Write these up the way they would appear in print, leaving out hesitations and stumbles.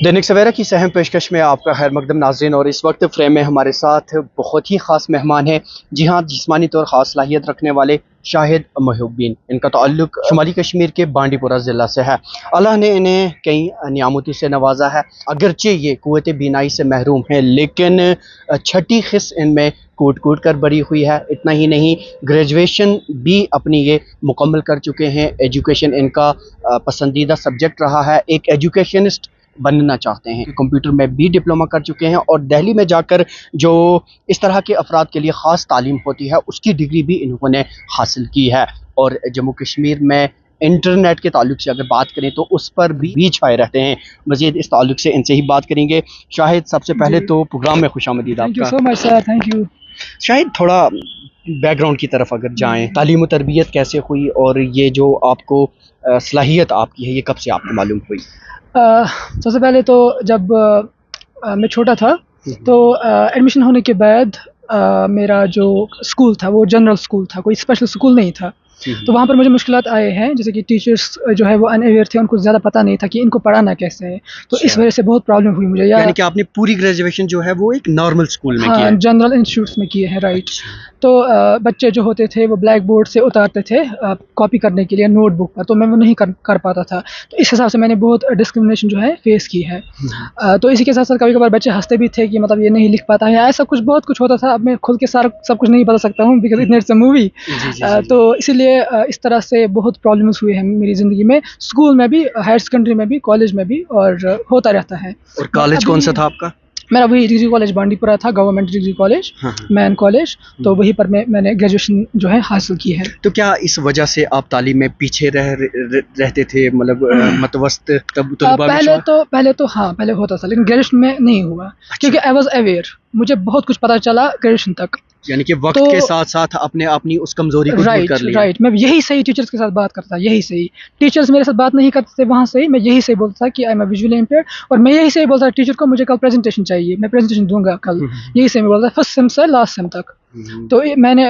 दैनिक सवेरा की सहम पेशकश में आपका खैर मकदम नाज़रीन। और इस वक्त फ्रेम में हमारे साथ बहुत ही ख़ास मेहमान हैं। जी हाँ, जिस्मानी तौर ख़ास सलाहियत रखने वाले शाहिद मोहिउद्दीन। इनका ताल्लुक शुमाली कश्मीर के बांडीपुरा ज़िला से है। अल्लाह ने इन्हें कई नियामतों से नवाजा है। अगरचे ये क़ुव्वत बीनाई से महरूम हैं, लेकिन छठी खिस इनमें कूट कूट कर बड़ी हुई है। इतना ही नहीं, ग्रेजुएशन भी अपनी ये मुकम्मल कर चुके हैं। एजुकेशन इनका पसंदीदा सब्जेक्ट रहा है। एक एजुकेशनिस्ट बनना चाहते हैं। कंप्यूटर में भी डिप्लोमा कर चुके हैं और दिल्ली में जाकर जो इस तरह के अफराद के लिए ख़ास तालीम होती है उसकी डिग्री भी इन्होंने हासिल की है। और जम्मू कश्मीर में इंटरनेट के ताल्लुक से अगर बात करें तो उस पर भी छाए रहते हैं। मज़ीद इस ताल्लुक से इनसे ही बात करेंगे। शाहिद, सबसे पहले तो प्रोग्राम में खुशामदीद आपका। Thank you so much sir, thank you. Shahid, थोड़ा बैकग्राउंड की तरफ अगर जाएं, तालीम व तरबियत कैसे हुई और ये जो आपको सलाहियत आपकी है ये कब से आपको मालूम हुई? सबसे पहले तो जब मैं छोटा था तो एडमिशन होने के बाद मेरा जो स्कूल था वो जनरल स्कूल था, कोई स्पेशल स्कूल नहीं था। तो वहाँ पर मुझे मुश्किलात आए हैं, जैसे कि टीचर्स जो है वो अनअवेयर थे, उनको ज़्यादा पता नहीं था कि इनको पढ़ाना कैसे है। तो इस वजह से बहुत प्रॉब्लम हुई मुझे। यानी कि आपने पूरी ग्रेजुएशन जो है वो एक नॉर्मल स्कूल में की है? जनरल इंस्टीट्यूट्स में किए हैं, राइट। तो बच्चे जो होते थे वो ब्लैक बोर्ड से उतारते थे कॉपी करने के लिए नोटबुक पर, तो मैं वो नहीं कर पाता था। तो इस हिसाब से मैंने बहुत डिस्क्रिमिनेशन जो है फेस की है। तो इसी के साथ साथ कभी कभार बच्चे हंसते भी थे कि मतलब ये नहीं लिख पाता है, ऐसा कुछ बहुत कुछ होता था। अब मैं खुद के साथ सब कुछ नहीं बता सकता हूँ बिकॉज इट्स अ मूवी। तो इसीलिए इस तरह से बहुत प्रॉब्लम्स हुए हैं मेरी ज़िंदगी में, स्कूल में भी, हायर सेकेंडरी में भी, कॉलेज में भी, और होता रहता है। और कॉलेज कौन सा था आपका? मेरा वही डिग्री कॉलेज बांडीपुरा था, government degree college, man college. तो वहीं पर मैंने ग्रेजुएशन जो है हासिल की है। तो क्या इस वजह से आप तालीम में पीछे रहते थे, मतलब मतवस्त पहले तो हाँ, पहले होता था, लेकिन ग्रेजुएशन में नहीं हुआ। अच्छा। क्योंकि आई वॉज अवेयर, मुझे बहुत कुछ पता चला ग्रेजुएशन तक। यानी कि वक्त के साथ साथ अपने अपनी उस कमजोरी को दूर कर लिया। राइट। मैं यही सही टीचर्स के साथ बात करता, यही सही टीचर्स मेरे साथ बात नहीं करते थे वहाँ से। मैं यही सही बोलता था कि आई एम विजुअली इम्पेयर्ड, और मैं यही सही बोलता था टीचर को मुझे कल प्रेजेंटेशन चाहिए, मैं प्रेजेंटेशन दूंगा कल। यही सही मैं बोलता था, फर्स्ट सेम से लास्ट सेम तक। तो मैंने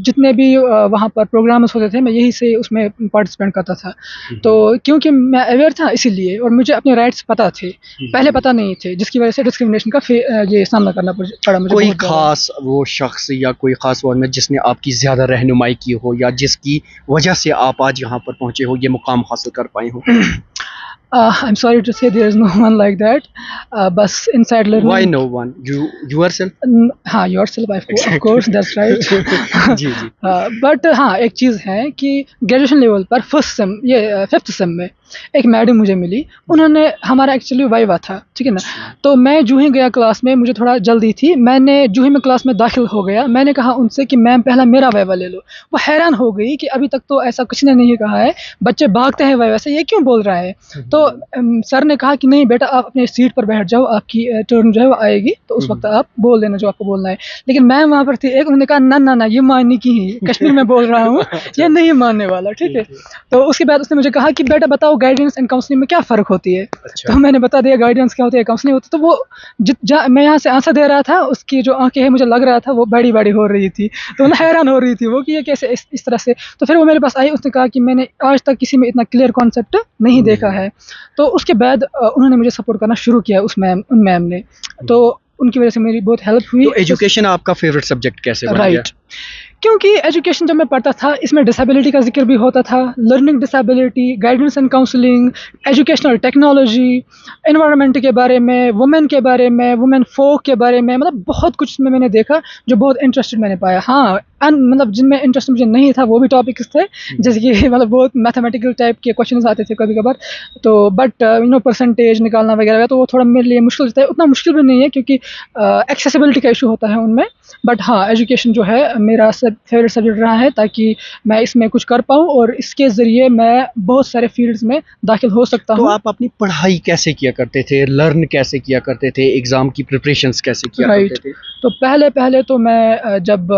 जितने भी वहाँ पर प्रोग्राम्स होते थे मैं यही से उसमें पार्टिसिपेट करता था। तो क्योंकि मैं अवेयर था इसीलिए, और मुझे अपने राइट्स पता थे, पहले पता नहीं थे, जिसकी वजह से डिस्क्रिमिनेशन का ये सामना करना पड़ा मुझे। कोई खास वो शख्स या कोई खास वो जिसने आपकी ज़्यादा रहनुमाई की हो या जिसकी वजह से आप आज यहाँ पर पहुँचे हो, ये मुकाम हासिल कर पाए हो? I'm sorry to say there is no one like that. बस inside learning. Why no one? You yourself? हाँ, yourself of course, that's right. जी जी। बट हाँ, एक चीज़ है कि ग्रेजुएशन लेवल पर फर्स्ट सेम, ये फिफ्थ सेम में एक मैडम मुझे मिली। उन्होंने, हमारा एक्चुअली वाइवा था, ठीक है ना। तो मैं जो ही गया क्लास में, मुझे थोड़ा जल्दी थी, मैंने जो ही मैं क्लास में दाखिल हो गया, मैंने कहा उनसे कि मैम पहला मेरा वाइवा ले लो। वो हैरान हो गई कि अभी तक तो ऐसा कुछ ने नहीं कहा है, बच्चे भागते हैं वाइवा से, ये क्यों बोल रहा है। तो सर ने कहा कि नहीं बेटा, आप अपने सीट पर बैठ जाओ, आपकी टर्न जो है वो आएगी तो उस वक्त आप बोल देना जो आपको बोलना है। लेकिन मैम वहाँ पर थी एक, उन्होंने कहा ना ना ना, ये मानने की ही, कश्मीर में बोल रहा हूँ, ये नहीं मानने वाला, ठीक है। तो उसके बाद उसने मुझे कहा कि बेटा बताओ गाइडेंस एंड काउंसलिंग में क्या फ़र्क होती है। अच्छा। तो मैंने बता दिया गाइडेंस क्या होती है, काउंसलिंग होती है। तो वो मैं यहाँ से आंसर दे रहा था, उसकी जो आंखें हैं मुझे लग रहा था वो बड़ी बड़ी हो रही थी, तो उन्हें हैरान हो रही थी वो कि ये कैसे इस तरह से। तो फिर वो मेरे पास आई, उसने कहा कि मैंने आज तक किसी में इतना क्लियर कॉन्सेप्ट नहीं देखा है। तो उसके बाद उन्होंने मुझे सपोर्ट करना शुरू किया, उन मैम ने। तो उनकी वजह से मेरी बहुत हेल्प हुई। तो एजुकेशन आपका फेवरेट सब्जेक्ट कैसे बन गया? राइट, क्योंकि एजुकेशन जब मैं पढ़ता था इसमें डिसेबिलिटी का जिक्र भी होता था, learning disability, guidance and counselling, educational technology, environment के बारे में, वुमेन के बारे में, वुमेन फोक के बारे में, मतलब बहुत कुछ में मैंने देखा जो बहुत इंटरेस्टेड मैंने पाया। हाँ, मतलब जिनमें इंटरेस्ट मुझे नहीं था वो भी टॉपिक्स थे, जैसे कि मतलब बहुत मैथमेटिकल टाइप के क्वेश्चंस आते थे कभी कभार। तो बट परसेंटेज निकालना वगैरह, तो वो थोड़ा मेरे लिए मुश्किल होता है। उतना मुश्किल भी नहीं है क्योंकि एक्सेसिबिलिटी का इशू होता है उनमें। बट हाँ, एजुकेशन जो है मेरा फेवरेट सब्जेक्ट रहा है, ताकि मैं इसमें कुछ कर पाऊँ और इसके ज़रिए मैं बहुत सारे फील्ड्स में दाखिल हो सकता हूँ। तो आप अपनी पढ़ाई कैसे किया करते थे, लर्न कैसे किया करते थे, एग्ज़ाम की प्रिपरेशंस कैसे किया करते थे? तो पहले तो मैं जब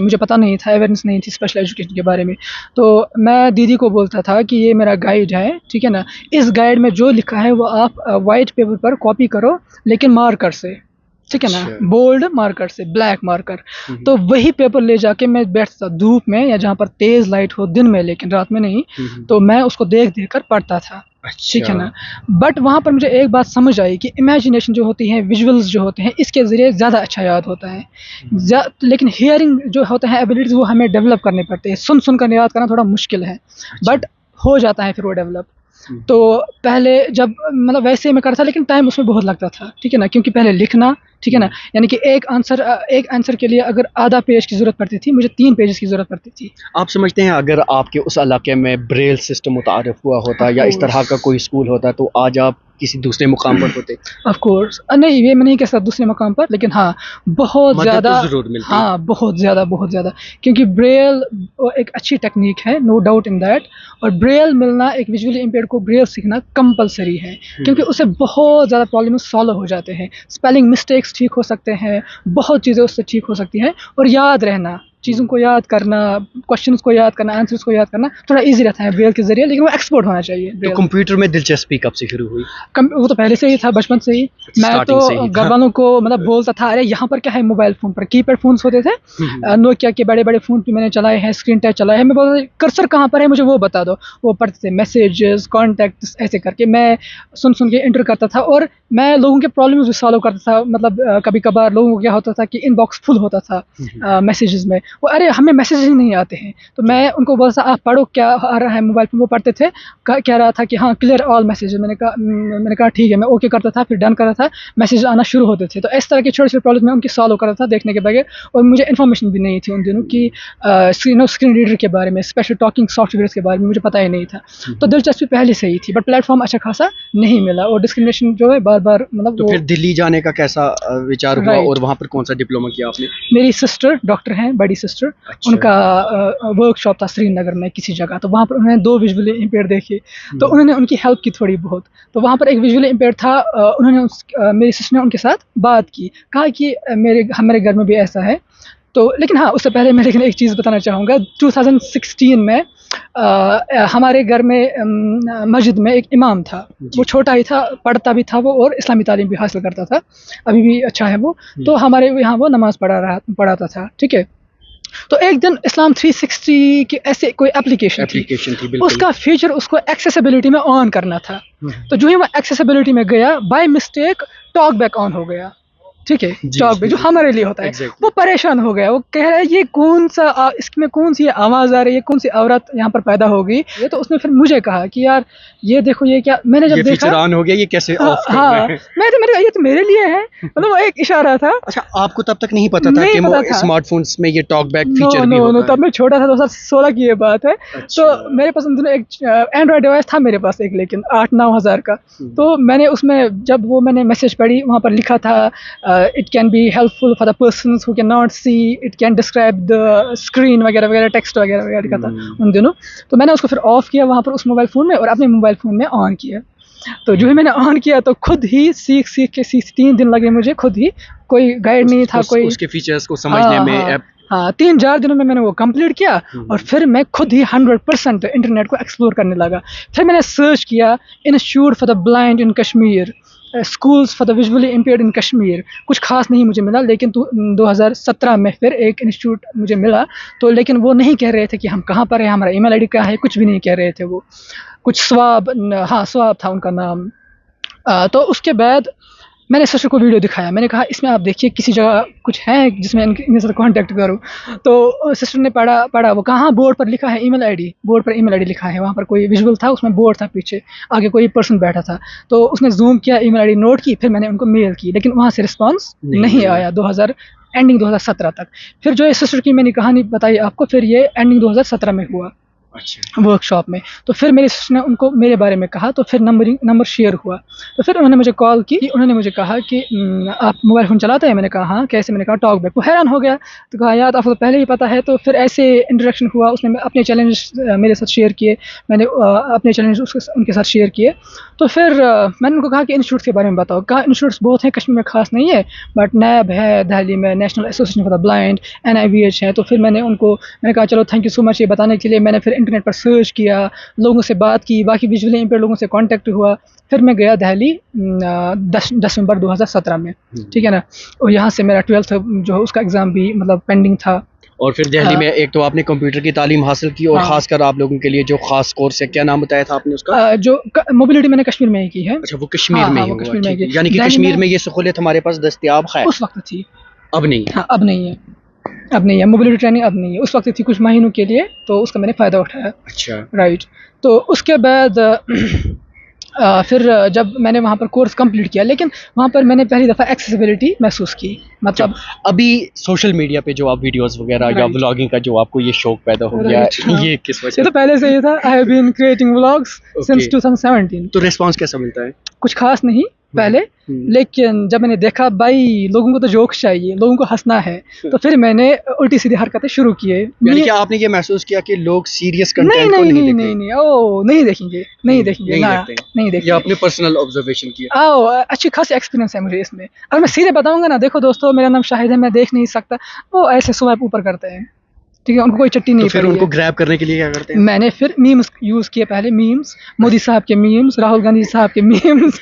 मुझे पता नहीं था, अवेयरनेस नहीं थी स्पेशल एजुकेशन के बारे में, तो मैं दीदी को बोलता था कि ये मेरा गाइड है, ठीक है ना, इस गाइड में जो लिखा है वो आप वाइट पेपर पर कॉपी करो, लेकिन मार्कर से, ठीक है ना, बोल्ड मार्कर से, ब्लैक मार्कर। तो वही पेपर ले जाके मैं बैठता धूप में या जहाँ पर तेज लाइट हो दिन में, लेकिन रात में नहीं। तो मैं उसको देख कर पढ़ता था। ठीक है ना। बट वहाँ पर मुझे एक बात समझ आई कि इमेजिनेशन जो होती है, विजुअल्स जो होते हैं, इसके ज़रिए ज़्यादा अच्छा याद होता है। लेकिन हियरिंग जो होता है एबिलिटीज़, वो हमें डेवलप करने पड़ते हैं। सुन कर याद करना थोड़ा मुश्किल है, बट हो जाता है फिर वो डेवलप। तो पहले जब मतलब वैसे मैं करता था, लेकिन टाइम उसमें बहुत लगता था, ठीक है ना, क्योंकि पहले लिखना, ठीक है ना, यानी कि एक आंसर के लिए अगर आधा पेज की ज़रूरत पड़ती थी, मुझे 3 पेजेस की ज़रूरत पड़ती थी। आप समझते हैं अगर आपके उस इलाके में ब्रेल सिस्टम मुतारिफ हुआ होता या इस तरह का कोई स्कूल होता तो आज आप किसी दूसरे मुकाम पर होते? ऑफ कोर्स नहीं, ये मैं नहीं कह सकता दूसरे मकाम पर, लेकिन हाँ बहुत मदद ज़्यादा, तो ज़रूर मिलती। हाँ बहुत ज़्यादा, क्योंकि ब्रेल एक अच्छी टेक्निक है, नो डाउट इन दैट। और ब्रेल मिलना, एक विजुअली इम्पेयर्ड को ब्रेल सीखना कंपलसरी है, क्योंकि उससे बहुत ज़्यादा प्रॉब्लम सॉल्व हो जाते हैं। स्पेलिंग मिस्टेक्स ठीक हो सकते हैं, बहुत चीज़ें उससे ठीक हो सकती हैं। और याद रहना, चीज़ों को याद करना, क्वेश्चंस को याद करना, आंसर्स को याद करना थोड़ा इजी रहता है ब्रेल के ज़रिए, लेकिन वो एक्सपर्ट होना चाहिए तो ब्रेल। कंप्यूटर में दिलचस्पी कब से शुरू हुई? वो तो पहले से ही था, बचपन से ही। मैं तो स्टार्टिंग से ही था। घर वालों को मतलब बोलता था, अरे यहाँ पर क्या है, मोबाइल फ़ोन पर कीपैड फ़ोन्स होते थे, नोकिया के बड़े-बड़े फ़ोन भी मैंने चलाए हैं, स्क्रीन टच चलाया है। मैं बोलता था कर्सर कहाँ पर है, मुझे वो बता दो। वो पढ़ते थे मैसेजेस, कॉन्टैक्ट्स, ऐसे करके मैं सुन के एंटर करता था, और मैं लोगों के प्रॉब्लम्स भी सॉल्व करता था। मतलब कभी-कभार लोगों को क्या होता था कि इनबॉक्स फुल होता था मैसेजेस में, वो अरे हमें मैसेज ही नहीं आते हैं। तो मैं उनको बोलता था, आप पढ़ो क्या आ रहा है मोबाइल पर। वो पढ़ते थे, कह रहा था कि हाँ क्लियर ऑल मैसेजेस। मैंने कहा ठीक है, मैं ओके करता था, फिर डन करता था, मैसेज आना शुरू होते थे। तो इस तरह की छोटे-छोटे प्रॉब्लम मैं उनकी सॉल्व करता था देखने के बगैर। और मुझे इन्फॉर्मेशन भी नहीं थी उन दिनों की स्क्रीन रीडर के बारे में, स्पेशल टॉकिंग सॉफ्टवेयर्स के बारे में मुझे पता ही नहीं था। तो दिलचस्पी पहले से ही थी, बट प्लेटफॉर्म अच्छा खासा नहीं मिला, और डिस्क्रिमिनेशन जो है बार-बार मतलब। तो फिर दिल्ली जाने का कैसा विचार हुआ राइट। और वहाँ पर कौन सा डिप्लोमा किया आपने? मेरी सिस्टर डॉक्टर हैं, बड़ी सिस्टर। अच्छा। उनका वर्कशॉप था श्रीनगर में किसी जगह, तो वहाँ पर उन्होंने 2 विजुअली इम्पेयर्ड देखे, तो उन्होंने उनकी हेल्प की थोड़ी बहुत। तो वहाँ पर एक विजुअली इम्पेयर्ड था, उन्होंने मेरी सिस्टर ने उनके साथ बात की, कहा कि हमारे घर में भी ऐसा है। तो लेकिन हाँ, उससे पहले मैं लेकिन एक चीज़ बताना चाहूँगा। 2016 में हमारे घर में मस्जिद में एक इमाम था। वो छोटा ही था, पढ़ता भी था वो, और इस्लामी तालीम भी हासिल करता था, अभी भी अच्छा है वो। तो हमारे यहाँ वो नमाज़ पढ़ाता था, ठीक है। तो एक दिन इस्लाम 360 की ऐसे कोई एप्लीकेशन थी, बिल्कुल। उसका फीचर उसको एक्सेसिबिलिटी में ऑन करना था। तो जो ही वो एक्सेसिबिलिटी में गया, by mistake talk back on हो गया, ठीक है, टॉक बैक जो हमारे लिए होता है। वो परेशान हो गया, वो कह रहा है ये कौन सा इसमें कौन सी आवाज़ आ रही है, कौन सी औरत यहाँ पर पैदा होगी। ये तो उसने फिर मुझे कहा कि यार ये देखो, ये क्या। मैंने जब देखा ऑन हो गया, ये कैसे ऑफ करना हाँ, है? मैंने कहा ये तो मेरे लिए है, मतलब वो एक इशारा था। अच्छा, आपको तब तक नहीं पता था कि स्मार्टफोन्स में ये टॉक बैक फीचर भी होता है? तब मैं छोटा था, 2016 की ये बात है। तो मेरे पास एक एंड्रॉयड डिवाइस था मेरे पास एक, लेकिन 8-9 हज़ार का। तो मैंने उसमें जब वो मैंने मैसेज पढ़ी, वहाँ पर लिखा था it can be helpful for the persons who can not see, it can describe the screen वगैरह वगैरह, टेक्स्ट वगैरह वगैरह लिखा था उन दिनों। तो मैंने उसको फिर ऑफ किया वहाँ पर उस मोबाइल फ़ोन में, और अपने मोबाइल फ़ोन में ऑन किया। तो जो ही मैंने ऑन किया, तो खुद ही सीख के 3 दिन लगे मुझे, खुद ही, कोई गाइड नहीं था, कोई उसके फीचर्स को समझने में। हाँ 3-4 दिनों में मैंने वो कंप्लीट किया, और फिर मैं खुद ही 100% इंटरनेट को एक्सप्लोर करने लगा। फिर मैंने सर्च किया institute for the blind in Kashmir, schools for the visually impaired in Kashmir. कुछ खास नहीं मुझे मिला, लेकिन 2017 में फिर एक इंस्टीट्यूट मुझे मिला। तो लेकिन वो नहीं कह रहे थे कि हम कहाँ पर हैं, हमारा ईमेल आईडी क्या है, कुछ भी नहीं कह रहे थे वो। कुछ स्वाब था उनका नाम। तो उसके बाद मैंने सिस्टर को वीडियो दिखाया, मैंने कहा इसमें आप देखिए किसी जगह कुछ है जिसमें इनके साथ कांटेक्ट करूं। तो सिस्टर ने पढ़ा वो कहाँ, बोर्ड पर लिखा है ईमेल आईडी, बोर्ड पर ईमेल आईडी लिखा है, वहाँ पर कोई विजुअल था, उसमें बोर्ड था, पीछे आगे कोई पर्सन बैठा था। तो उसने जूम किया, ईमेल आईडी नोट की, फिर मैंने उनको मेल की, लेकिन वहाँ से रिस्पॉन्स नहीं आया 2017 तक। फिर जो ये सिस्टर की मैंने कहानी बताई आपको, फिर ये एंडिंग 2017 में हुआ वर्कशॉप में। तो फिर मेरी सिस्टर ने उनको मेरे बारे में कहा, तो फिर नंबर शेयर हुआ। तो फिर उन्होंने मुझे कॉल की, उन्होंने मुझे कहा कि आप मोबाइल फ़ोन चलाते हैं? मैंने कहा हाँ, कैसे? मैंने कहा टॉक बैक। वो हैरान हो गया, तो कहा यार आपको तो पहले ही पता है। तो फिर ऐसे इंट्रोडक्शन हुआ, उसने अपने चैलेंज मेरे साथ शेयर किए, मैंने अपने चैलेंज उनके साथ शेयर किए। तो फिर मैंने उनको कहा कि इंस्टीट्यूट के बारे में बताओ। कहा इंस्टीट्यूट्स बहुत हैं, कश्मीर में खास नहीं है, बट नैब है दिल्ली में, national association for the blind, NIVH है। तो फिर मैंने कहा चलो थैंक यू सो मच ये बताने के लिए। मैंने फिर इंटरनेट पर सर्च किया, लोगों से बात की, बाकी विजुअली इम्पेयर्ड लोगों से कांटेक्ट हुआ। फिर मैं गया दिल्ली 10 दिसंबर 2017 में, ठीक है ना। और यहाँ से मेरा 12th जो उसका एग्ज़ाम भी मतलब पेंडिंग था। और फिर दिल्ली में एक तो आपने कंप्यूटर की तालीम हासिल की और हाँ। खासकर आप लोगों के लिए जो खास कोर्स है, क्या नाम बताया था आपने उसका? जो मोबिलिटी मैंने कश्मीर में ही की है। अच्छा, वो कश्मीर हाँ, में हाँ, ही वो हुआ, कश्मीर में ठीक है। की। यानी कि दिल्ली कश्मीर में में ये सहूलियत हमारे पास दस्तयाब है, उस वक्त थी, अब नहीं है। हाँ अब नहीं है, अब नहीं है मोबिलिटी ट्रेनिंग, अब नहीं है, उस वक्त थी कुछ महीनों के लिए, तो उसका मैंने फ़ायदा उठाया। अच्छा, राइट। तो उसके बाद फिर जब मैंने वहाँ पर कोर्स कंप्लीट किया, लेकिन वहाँ पर मैंने पहली दफ़ा एक्सेसिबिलिटी महसूस की, मतलब अभी सोशल मीडिया पे जो आप वीडियोस वगैरह या राइट व्लॉगिंग का जो आपको ये शौक पैदा हो गया, राइट, हाँ। ये किस ये वजह तो से? पहले से ही था। I have been creating vlogs since okay, 2017। तो रिस्पांस कैसा मिलता है? कुछ खास नहीं पहले, लेकिन जब मैंने देखा भाई लोगों को तो जोक्स चाहिए, लोगों को हंसना है, तो फिर मैंने उल्टी सीधी हरकतें शुरू किए। यानी कि आपने ये महसूस किया कि लोग सीरियस नहीं कंटेंट को नहीं नहीं नहीं देखते? नहीं नहीं, ओ नहीं देखेंगे, नहीं देखेंगे, नहीं ना देखते हैं। नहीं ये देखेंगे। आपने पर्सनल ऑब्जर्वेशन किया? आओ, अच्छी खासी एक्सपीरियंस है मुझे इसमें। अगर मैं सीधे बताऊंगा ना, देखो दोस्तों मेरा नाम शाहिद है, मैं देख नहीं सकता, वो ऐसे स्वाइप ऊपर करते हैं, ठीक है, उनको कोई चट्टी तो नहीं फिर पड़ी उनको है। ग्रैब करने के लिए क्या करते हैं? मैंने फिर मीम्स यूज़ किए, पहले मीम्स, मोदी साहब के मीम्स, राहुल गांधी साहब के मीम्स।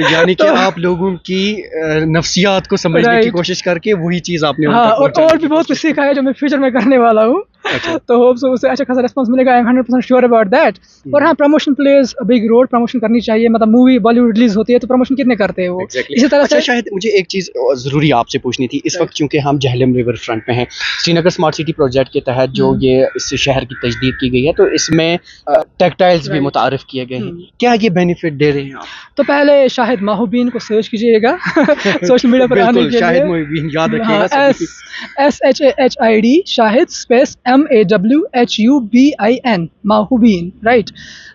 यानी कि तो आप लोगों की नफ्सियात को समझने की राइट, कोशिश करके वही चीज़ आपने उन हाँ, तक और पहुंचाने भी की बहुत कुछ कोशिश की। सीखा है जो मैं फ्यूचर में करने वाला हूँ। अच्छा। तो होप सो उससे अच्छा खासा रिस्पांस मिलेगा, I am 100% sure about that. और हाँ, promotion plays a big role, promotion करनी चाहिए, मतलब मूवी बॉलीवुड रिलीज होती है तो प्रमोशन कितने करते हैं वो। Exactly. इसी तरह अच्छा, से शायद मुझे एक चीज़ ज़रूरी आपसे पूछनी थी इस Right. वक्त, चूंकि हम जहलम रिवर फ्रंट में हैं, श्रीनगर स्मार्ट सिटी प्रोजेक्ट के तहत जो ये इस शहर की तजदीद की गई है, तो इसमें टेक्सटाइल्स भी Right. मुतारिफ किए गए हैं, क्या ये बेनिफिट दे रहे हैं आप? तो पहले शाहिद माहूबीन को सर्च कीजिएगा सोशल मीडिया पर आने बिल्कुल, के शाहिद लिए। मोहिबीन याद हाँ, रखिएगा सभी। SHAHID Shahid space MAWHUBIN Mawhubin, right.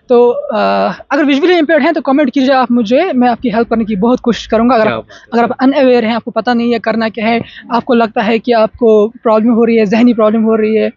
तो अगर विजुअली इम्पेयर्ड हैं तो कमेंट कीजिए आप मुझे, मैं आपकी हेल्प करने की बहुत कोशिश करूंगा। अगर आप अनअवेयर हैं, आपको पता नहीं है करना क्या है, आपको लगता है कि आपको प्रॉब्लम हो रही है, जहनी प्रॉब्लम हो रही है,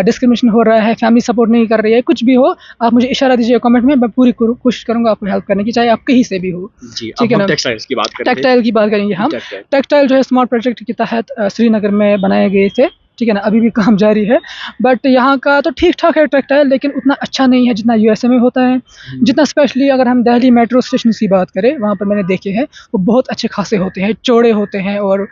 डिस्क्रिमिनेशन हो रहा है, फैमिली सपोर्ट नहीं कर रही है, कुछ भी हो, आप मुझे इशारा दीजिए कमेंट में, मैं पूरी कोशिश करूंगा आपको हेल्प करने की, चाहे आप कहीं से भी हो। जी, ठीक है अब ना, हम टेक्सटाइल्स की बात करते हैं। टेक्सटाइल की बात करेंगे हम। टेक्सटाइल जो है स्मार्ट प्रोजेक्ट के तहत श्रीनगर में बनाए गए थे, ठीक है ना, अभी भी काम जारी है, बट यहाँ का तो ठीक ठाक है टेक्सटाइल, लेकिन उतना अच्छा नहीं है जितना यूएसए में होता है, जितना स्पेशली अगर हम दिल्ली मेट्रो स्टेशन की बात करें, वहाँ पर मैंने देखे हैं वो बहुत अच्छे खासे होते हैं, चौड़े होते हैं और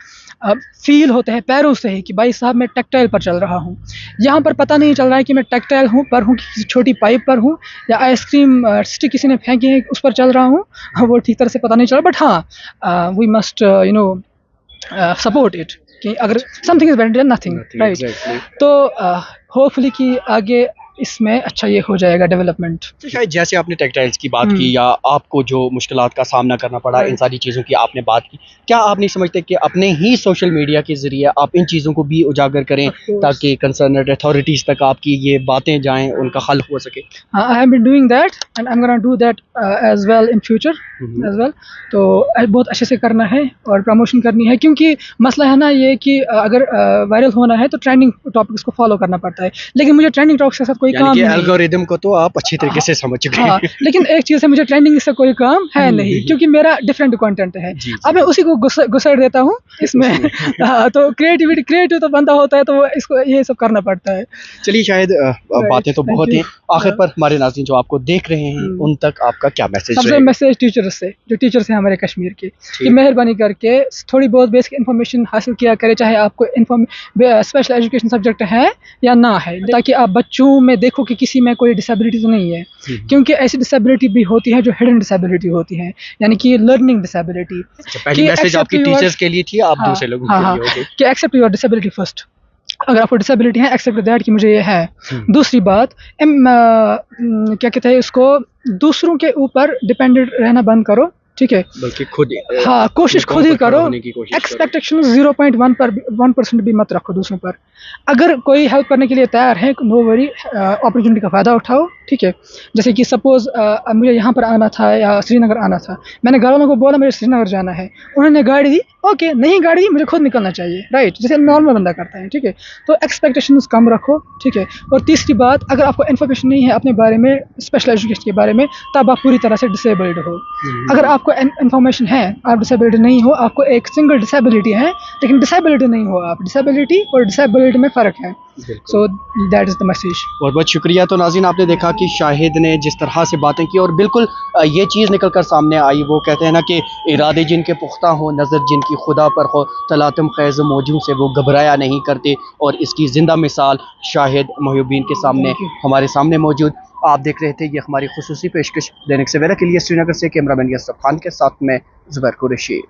फील होते हैं पैरों से ही कि भाई साहब मैं टेक्सटाइल पर चल रहा हूँ। यहाँ पर पता नहीं चल रहा है कि मैं टेक्सटाइल हूँ पर हूँ, किसी छोटी पाइप पर हूँ, या आइसक्रीम स्टिक किसी ने फेंकी है उस पर चल रहा हूँ, वो ठीक तरह से पता नहीं चल रहा, बट हाँ we must you know support it कि अगर something is better than nothing, right. तो होपफुली कि आगे इसमें अच्छा ये हो जाएगा डेवलपमेंट। तो शायद जैसे आपने टेक्सटाइल्स की बात की या आपको जो मुश्किलात का सामना करना पड़ा, इन सारी चीज़ों की आपने बात की, क्या आप नहीं समझते कि अपने ही सोशल मीडिया के ज़रिए आप इन चीज़ों को भी उजागर करें ताकि कंसर्नड अथॉरिटीज़ तक आपकी ये बातें जाएं, उनका हल हो सके? I have been doing that and I am gonna do that as well in future as well. तो बहुत अच्छे से करना है और प्रमोशन करनी है, क्योंकि मसला है ना ये कि अगर वायरल होना है तो ट्रेंडिंग टॉपिक्स को फॉलो करना पड़ता है, लेकिन मुझे ट्रेंडिंग टॉपिक्स के साथ कोई काम नहीं है। एल्गोरिदम को तो आप अच्छी तरीके से समझ चुके हैं। हाँ, लेकिन एक चीज़ है, मुझे ट्रेंडिंग से कोई काम है नहीं, क्योंकि मेरा डिफरेंट कंटेंट है। अब मैं उसी को घुसेड़ देता हूँ इसमें। हाँ, तो क्रिएटिव तो बंदा होता है, तो वो इसको ये सब करना पड़ता है। चलिए, शायद बातें तो बहुत हैं, आखिर पर हमारे नाज़रीन जो आपको देख रहे हैं उन तक आपका क्या मैसेज सबसे मैसेज टीचर्स से, जो टीचर्स हैं हमारे कश्मीर के, कि मेहरबानी करके थोड़ी बहुत बेसिक इन्फॉर्मेशन हासिल किया करें, चाहे आपको स्पेशल एजुकेशन सब्जेक्ट है या ना है, ताकि आप बच्चों में देखो कि किसी में कोई डिसेबिलिटी तो नहीं है, क्योंकि ऐसी डिसेबिलिटी भी होती है जो हिडन डिसेबिलिटी होती है, यानी कि लर्निंग डिसेबिलिटी। पहली मैसेज आपकी टीचर्स के लिए थी, आप दूसरे लोगों के लिए होगी कि एक्सेप्ट योर डिसेबिलिटी फर्स्ट। अगर आपको डिसेबिलिटी है, एक्सेप्ट दैट कि मुझे ये है। दूसरी बात, क्या कहते हैं इसको, दूसरों के ऊपर डिपेंडेंट रहना बंद करो, ठीक है, बल्कि खुद, हाँ, कोशिश खुद ही करो। एक्सपेक्टेशन 0.1% भी मत रखो दूसरों पर। अगर कोई हेल्प करने के लिए तैयार है, नो वरी, अपॉर्चुनिटी का फ़ायदा उठाओ, ठीक है। जैसे कि सपोज़ मुझे यहाँ पर आना था या श्रीनगर आना था, मैंने घर वालों को बोला मुझे श्रीनगर जाना है, उन्होंने गाड़ी दी, ओके, नहीं गाड़ी दी, मुझे खुद निकलना चाहिए, राइट, जैसे नॉर्मल बंदा करता है, ठीक है। तो एक्सपेक्टेशंस कम रखो, ठीक है। और तीसरी बात, अगर आपको इन्फॉर्मेशन नहीं है अपने बारे में, स्पेशल एजुकेशन के बारे में, तब आप पूरी तरह से डिसेबल्ड हो। अगर आपको इन्फॉर्मेशन है, आप डिसेबल्ड नहीं हो, आपको एक सिंगल डिसेबिलिटी है लेकिन डिसेबल्ड नहीं हो आप, डिसेबिलिटी और डिसेबल्ड में फ़र्क है, so that is the message. बहुत बहुत शुक्रिया। तो नाज़रीन, आपने देखा कि शाहिद ने जिस तरह से बातें की और बिल्कुल ये चीज़ निकल कर सामने आई। वो कहते हैं ना कि इरादे जिनके पुख्ता हों, नज़र जिनकी खुदा पर हो, तलातम ख़ैज़ मौजूद से वो घबराया नहीं करते। और इसकी ज़िंदा मिसाल शाहिद मोहिउद्दीन के सामने हमारे सामने मौजूद। आप देख रहे थे ये हमारी खुसूसी पेशकश दैनिक सवेरा के लिए श्रीनगर से कैमरामैन यसरफ खान के साथ में ज़ुबैर कुरैशी।